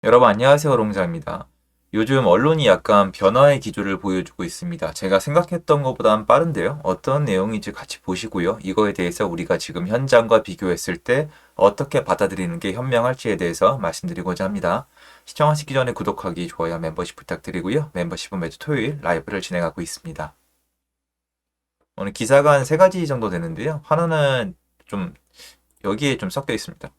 여러분 안녕하세요. 롱자입니다. 요즘 언론이 약간 변화의 기조를 보여주고 있습니다. 제가 생각했던 것보다는 빠른데요. 어떤 내용인지 같이 보시고요. 이거에 대해서 우리가 지금 현장과 비교했을 때 어떻게 받아들이는 게 현명할지에 대해서 말씀드리고자 합니다. 시청하시기 전에 구독하기, 좋아요, 멤버십 부탁드리고요. 멤버십은 매주 토요일 라이브를 진행하고 있습니다. 오늘 기사가 한 세 가지 정도 되는데요. 하나는 좀 여기에 좀 섞여 있습니다.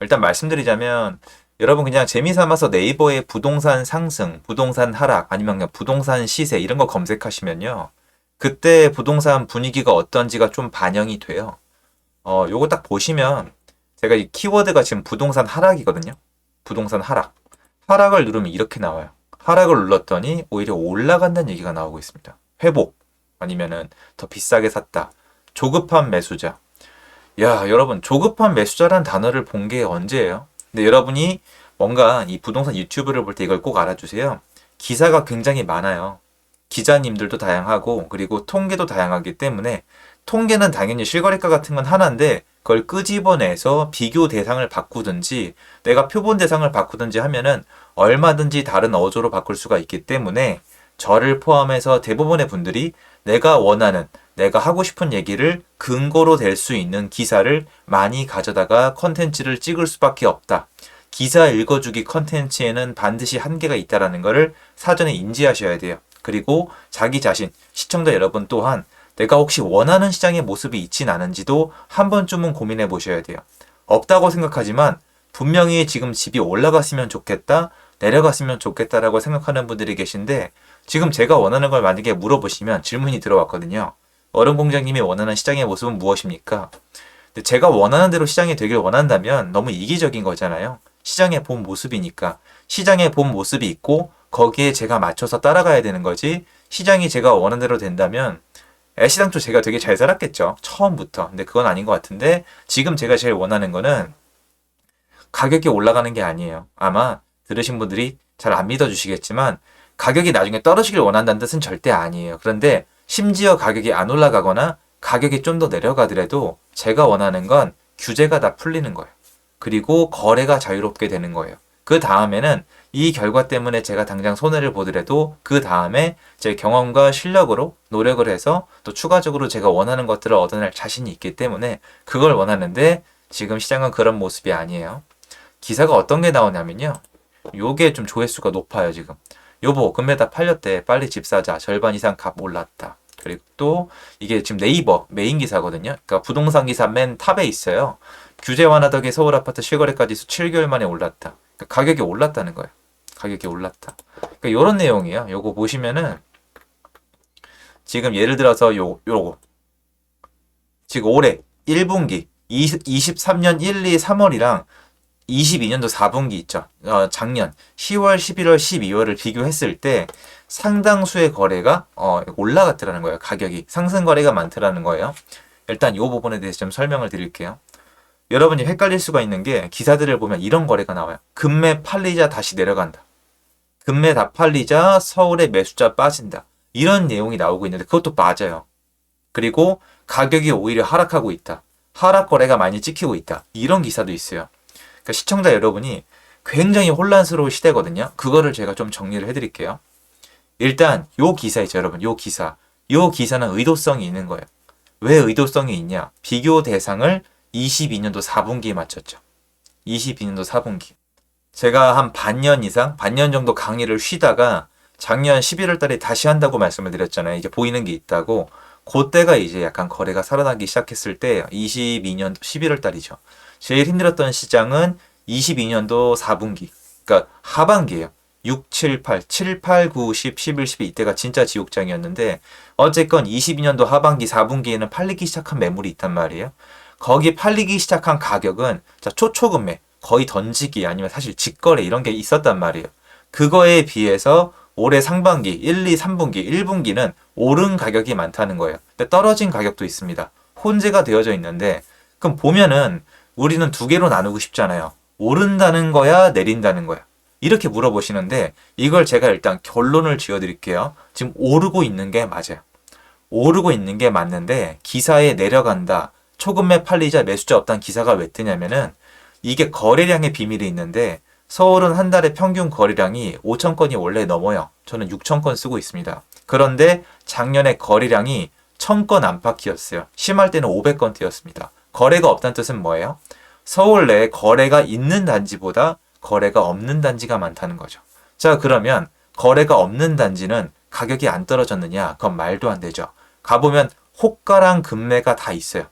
일단 말씀드리자면 여러분 그냥 재미삼아서 네이버에 부동산 상승, 부동산 하락, 아니면 그냥 부동산 시세 이런 거 검색하시면요. 그때 부동산 분위기가 어떤지가 좀 반영이 돼요. 요거 딱 보시면 제가 이 키워드가 지금 부동산 하락이거든요. 부동산 하락. 하락을 누르면 이렇게 나와요. 하락을 눌렀더니 오히려 올라간다는 얘기가 나오고 있습니다. 회복, 아니면은 더 비싸게 샀다. 조급한 매수자. 야, 여러분, 조급한 매수자라는 단어를 본 게 언제예요? 근데 여러분이 뭔가 이 부동산 유튜브를 볼 때 이걸 꼭 알아주세요. 기사가 굉장히 많아요. 기자님들도 다양하고, 그리고 통계도 다양하기 때문에, 통계는 당연히 실거래가 같은 건 하나인데, 그걸 끄집어내서 비교 대상을 바꾸든지, 내가 표본 대상을 바꾸든지 하면은 얼마든지 다른 어조로 바꿀 수가 있기 때문에, 저를 포함해서 대부분의 분들이 내가 원하는 내가 하고 싶은 얘기를 근거로 될 수 있는 기사를 많이 가져다가 컨텐츠를 찍을 수밖에 없다. 기사 읽어주기 컨텐츠에는 반드시 한계가 있다는 것을 사전에 인지하셔야 돼요. 그리고 자기 자신, 시청자 여러분 또한 내가 혹시 원하는 시장의 모습이 있진 않은지도 한 번쯤은 고민해 보셔야 돼요. 없다고 생각하지만 분명히 지금 집이 올라갔으면 좋겠다, 내려갔으면 좋겠다라고 생각하는 분들이 계신데 지금 제가 원하는 걸 만약에 물어보시면 질문이 들어왔거든요. 얼음공장님이 원하는 시장의 모습은 무엇입니까? 근데 제가 원하는 대로 시장이 되길 원한다면 너무 이기적인 거잖아요. 시장의 본 모습이니까. 시장의 본 모습이 있고 거기에 제가 맞춰서 따라가야 되는 거지. 시장이 제가 원하는 대로 된다면 애시당초 제가 되게 잘 살았겠죠. 처음부터. 근데 그건 아닌 것 같은데 지금 제가 제일 원하는 거는 가격이 올라가는 게 아니에요. 아마 들으신 분들이 잘 안 믿어주시겠지만 가격이 나중에 떨어지길 원한다는 뜻은 절대 아니에요. 그런데 심지어 가격이 안 올라가거나 가격이 좀 더 내려가더라도 제가 원하는 건 규제가 다 풀리는 거예요. 그리고 거래가 자유롭게 되는 거예요. 그 다음에는 이 결과 때문에 제가 당장 손해를 보더라도 그 다음에 제 경험과 실력으로 노력을 해서 또 추가적으로 제가 원하는 것들을 얻어낼 자신이 있기 때문에 그걸 원하는데 지금 시장은 그런 모습이 아니에요. 기사가 어떤 게 나오냐면요. 요게 좀 조회수가 높아요, 지금. 여보, 금메 다 팔렸대. 빨리 집 사자. 절반 이상 값 올랐다. 그리고 또 이게 지금 네이버 메인 기사거든요. 그러니까 부동산 기사 맨 탑에 있어요. 규제 완화 덕에 서울 아파트 실거래가 지수 7개월 만에 올랐다. 그러니까 가격이 올랐다는 거예요. 가격이 올랐다. 그러니까 이런 내용이에요. 요거 보시면은 지금 예를 들어서 요거 지금 올해 1분기 23년 1, 2, 3월이랑 22년도 4분기 있죠. 작년 10월, 11월, 12월을 비교했을 때 상당수의 거래가 올라갔더라는 거예요. 가격이 상승 거래가 많더라는 거예요. 일단 이 부분에 대해서 좀 설명을 드릴게요. 여러분이 헷갈릴 수가 있는 게 기사들을 보면 이런 거래가 나와요. 금매 팔리자 다시 내려간다. 금매 다 팔리자 서울의 매수자 빠진다. 이런 내용이 나오고 있는데 그것도 맞아요. 그리고 가격이 오히려 하락하고 있다. 하락 거래가 많이 찍히고 있다. 이런 기사도 있어요. 그러니까 시청자 여러분이 굉장히 혼란스러운 시대거든요. 그거를 제가 좀 정리를 해드릴게요. 일단 요 기사 있죠, 여러분. 요 기사. 요 기사는 의도성이 있는 거예요. 왜 의도성이 있냐? 비교 대상을 22년도 4분기에 맞췄죠. 22년도 4분기. 제가 한 반년 이상, 반년 정도 강의를 쉬다가 작년 11월 달에 다시 한다고 말씀을 드렸잖아요. 이제 보이는 게 있다고. 그때가 이제 약간 거래가 살아나기 시작했을 때 22년 11월 달이죠. 제일 힘들었던 시장은 22년도 4분기. 그러니까 하반기예요. 6, 7, 8, 7, 8, 9, 10, 11, 12 이때가 진짜 지옥장이었는데 어쨌건 22년도 하반기 4분기에는 팔리기 시작한 매물이 있단 말이에요. 거기 팔리기 시작한 가격은 초초금매 거의 던지기 아니면 사실 직거래 이런 게 있었단 말이에요. 그거에 비해서 올해 상반기 1, 2, 3분기, 1분기는 오른 가격이 많다는 거예요. 근데 떨어진 가격도 있습니다. 혼재가 되어져 있는데 그럼 보면은 우리는 두 개로 나누고 싶잖아요. 오른다는 거야, 내린다는 거야. 이렇게 물어보시는데 이걸 제가 일단 결론을 지어드릴게요. 지금 오르고 있는 게 맞아요. 오르고 있는 게 맞는데 기사에 내려간다. 초급매 팔리자 매수자 없다는 기사가 왜 뜨냐면은 이게 거래량의 비밀이 있는데 서울은 한 달에 평균 거래량이 5천 건이 원래 넘어요. 저는 6천 건 쓰고 있습니다. 그런데 작년에 거래량이 1,000건 안팎이었어요. 심할 때는 500건대였습니다. 거래가 없다는 뜻은 뭐예요? 서울 내에 거래가 있는 단지보다 거래가 없는 단지가 많다는 거죠. 자, 그러면 거래가 없는 단지는 가격이 안 떨어졌느냐? 그건 말도 안 되죠. 가보면 호가랑 금매가 다 있어요.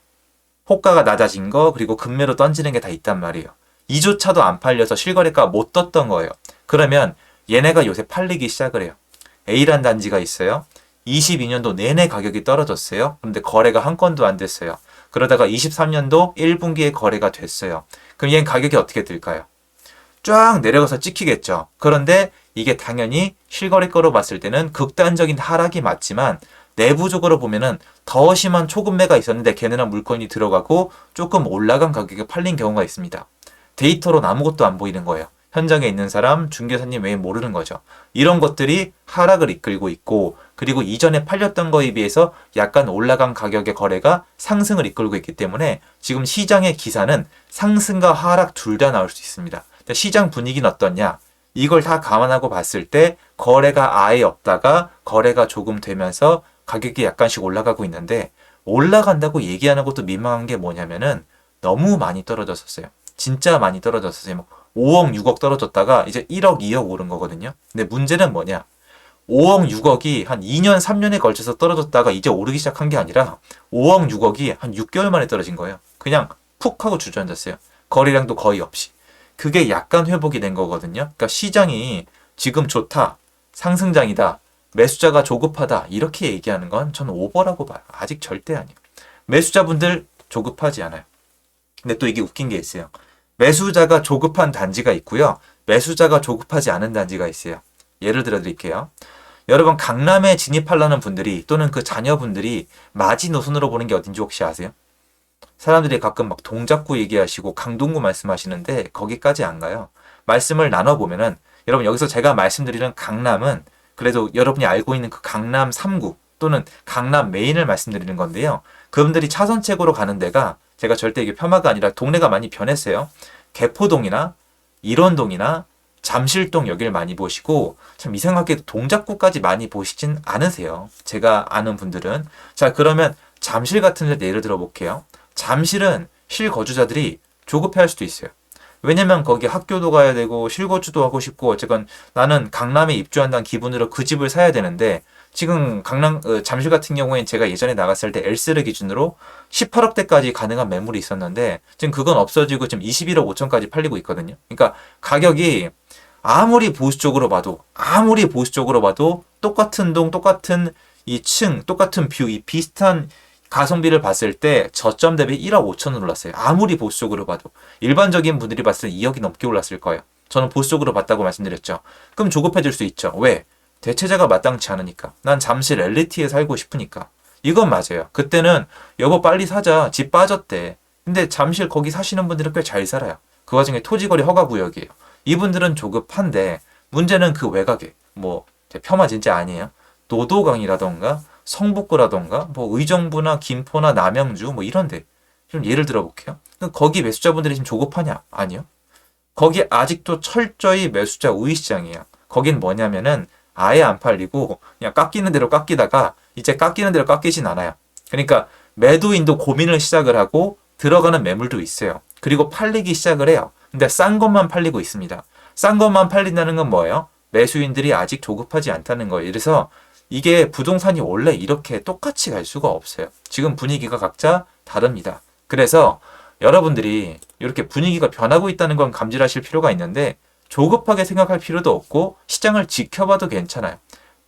호가가 낮아진 거 그리고 금매로 던지는 게 다 있단 말이에요. 이조차도 안 팔려서 실거래가 못 떴던 거예요. 그러면 얘네가 요새 팔리기 시작을 해요. A란 단지가 있어요. 22년도 내내 가격이 떨어졌어요. 그런데 거래가 한 건도 안 됐어요. 그러다가 23년도 1분기에 거래가 됐어요. 그럼 얘는 가격이 어떻게 될까요? 쫙 내려가서 찍히겠죠. 그런데 이게 당연히 실거래가로 봤을 때는 극단적인 하락이 맞지만 내부적으로 보면은 더 심한 초급매가 있었는데 걔네랑 물건이 들어가고 조금 올라간 가격에 팔린 경우가 있습니다. 데이터로는 아무것도 안 보이는 거예요. 현장에 있는 사람, 중개사님 외에 모르는 거죠. 이런 것들이 하락을 이끌고 있고 그리고 이전에 팔렸던 거에 비해서 약간 올라간 가격의 거래가 상승을 이끌고 있기 때문에 지금 시장의 기사는 상승과 하락 둘 다 나올 수 있습니다. 시장 분위기는 어떠냐? 이걸 다 감안하고 봤을 때 거래가 아예 없다가 거래가 조금 되면서 가격이 약간씩 올라가고 있는데 올라간다고 얘기하는 것도 민망한 게 뭐냐면은 너무 많이 떨어졌었어요. 진짜 많이 떨어졌었어요. 5억, 6억 떨어졌다가 이제 1억, 2억 오른 거거든요. 근데 문제는 뭐냐? 5억, 6억이 한 2년, 3년에 걸쳐서 떨어졌다가 이제 오르기 시작한 게 아니라 5억, 6억이 한 6개월 만에 떨어진 거예요. 그냥 푹 하고 주저앉았어요. 거래량도 거의 없이. 그게 약간 회복이 된 거거든요. 그러니까 시장이 지금 좋다, 상승장이다, 매수자가 조급하다 이렇게 얘기하는 건 저는 오버라고 봐요. 아직 절대 아니에요. 매수자분들 조급하지 않아요. 근데 또 이게 웃긴 게 있어요. 매수자가 조급한 단지가 있고요. 매수자가 조급하지 않은 단지가 있어요. 예를 들어 드릴게요. 여러분 강남에 진입하려는 분들이 또는 그 자녀분들이 마지노선으로 보는 게 어딘지 혹시 아세요? 사람들이 가끔 막 동작구 얘기하시고 강동구 말씀하시는데 거기까지 안 가요. 말씀을 나눠보면은 여러분 여기서 제가 말씀드리는 강남은 그래도 여러분이 알고 있는 그 강남 3구 또는 강남 메인을 말씀드리는 건데요. 그분들이 차선책으로 가는 데가 제가 절대 이게 폄하가 아니라 동네가 많이 변했어요. 개포동이나 일원동이나 잠실동 여기를 많이 보시고 참 이상하게 동작구까지 많이 보시진 않으세요. 제가 아는 분들은. 자, 그러면 잠실 같은 데 예를 들어 볼게요. 잠실은 실거주자들이 조급해할 수도 있어요. 왜냐면 거기 학교도 가야 되고 실거주도 하고 싶고 어쨌건 나는 강남에 입주한다는 기분으로 그 집을 사야 되는데 지금 잠실 같은 경우엔 제가 예전에 나갔을 때 엘스를 기준으로 18억대까지 가능한 매물이 있었는데 지금 그건 없어지고 지금 21억 5천까지 팔리고 있거든요. 그러니까 가격이 아무리 보수적으로 봐도 똑같은 동, 똑같은 이 층, 똑같은 뷰, 이 비슷한 가성비를 봤을 때 저점 대비 1억 5천은 올랐어요. 아무리 보수적으로 봐도. 일반적인 분들이 봤을 때 2억이 넘게 올랐을 거예요. 저는 보수적으로 봤다고 말씀드렸죠. 그럼 조급해질 수 있죠. 왜? 대체자가 마땅치 않으니까. 난 잠실 엘리티에 살고 싶으니까. 이건 맞아요. 그때는 여보 빨리 사자. 집 빠졌대. 근데 잠실 거기 사시는 분들은 꽤 잘 살아요. 그 와중에 토지거리 허가구역이에요. 이분들은 조급한데 문제는 그 외곽에 폄하 진짜 아니에요. 노도강이라던가 성북구라던가 의정부나 김포나 남양주 이런데 좀 예를 들어 볼게요. 거기 매수자분들이 지금 조급하냐? 아니요. 거기 아직도 철저히 매수자 우위 시장이에요. 거긴 뭐냐면은 아예 안 팔리고 그냥 깎이는 대로 깎이다가 이제 깎이는 대로 깎이진 않아요. 그러니까 매도인도 고민을 시작을 하고 들어가는 매물도 있어요. 그리고 팔리기 시작을 해요. 근데 싼 것만 팔리고 있습니다. 싼 것만 팔린다는 건 뭐예요? 매수인들이 아직 조급하지 않다는 거예요. 그래서 이게 부동산이 원래 이렇게 똑같이 갈 수가 없어요. 지금 분위기가 각자 다릅니다. 그래서 여러분들이 이렇게 분위기가 변하고 있다는 건 감지하실 필요가 있는데 조급하게 생각할 필요도 없고 시장을 지켜봐도 괜찮아요.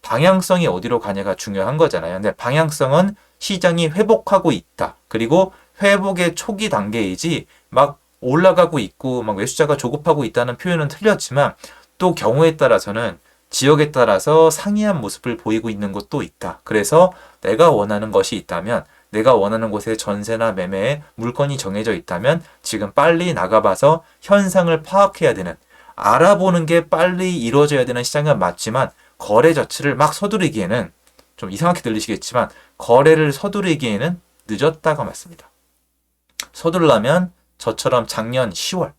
방향성이 어디로 가냐가 중요한 거잖아요. 근데 방향성은 시장이 회복하고 있다. 그리고 회복의 초기 단계이지 막 올라가고 있고 막 매수자가 조급하고 있다는 표현은 틀렸지만 또 경우에 따라서는 지역에 따라서 상이한 모습을 보이고 있는 곳도 있다. 그래서 내가 원하는 것이 있다면 내가 원하는 곳에 전세나 매매에 물건이 정해져 있다면 지금 빨리 나가봐서 현상을 파악해야 되는 알아보는 게 빨리 이루어져야 되는 시장은 맞지만 거래 자체를 막 서두르기에는 좀 이상하게 들리시겠지만 거래를 서두르기에는 늦었다가 맞습니다. 서두르려면 저처럼 작년 10월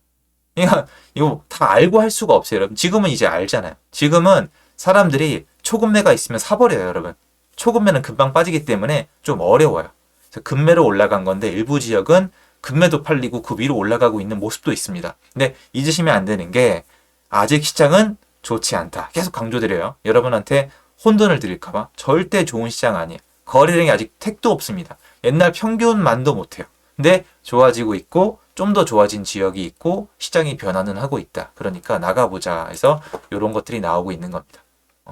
그러니까 이거 다 알고 할 수가 없어요, 여러분. 지금은 이제 알잖아요. 지금은 사람들이 초급매가 있으면 사버려요, 여러분. 초급매는 금방 빠지기 때문에 좀 어려워요. 그래서 급매로 올라간 건데 일부 지역은 급매도 팔리고 그 위로 올라가고 있는 모습도 있습니다. 근데 잊으시면 안 되는 게 아직 시장은 좋지 않다. 계속 강조드려요. 여러분한테 혼돈을 드릴까봐 절대 좋은 시장 아니에요. 거래량이 아직 택도 없습니다. 옛날 평균만도 못해요. 근데 좋아지고 있고 좀 더 좋아진 지역이 있고 시장이 변화는 하고 있다. 그러니까 나가보자 해서 이런 것들이 나오고 있는 겁니다.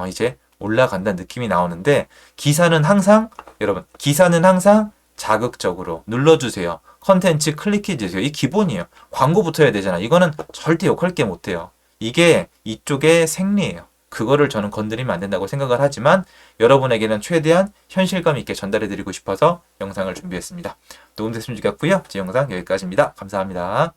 이제 올라간다는 느낌이 나오는데 기사는 항상 여러분 기사는 항상 자극적으로 눌러주세요. 컨텐츠 클릭해주세요. 이 기본이에요. 광고 붙어야 되잖아. 이거는 절대 욕할 게 못해요. 이게 이쪽의 생리예요. 그거를 저는 건드리면 안 된다고 생각을 하지만 여러분에게는 최대한 현실감 있게 전달해드리고 싶어서 영상을 준비했습니다. 도움됐으면 좋겠고요. 제 영상 여기까지입니다. 감사합니다.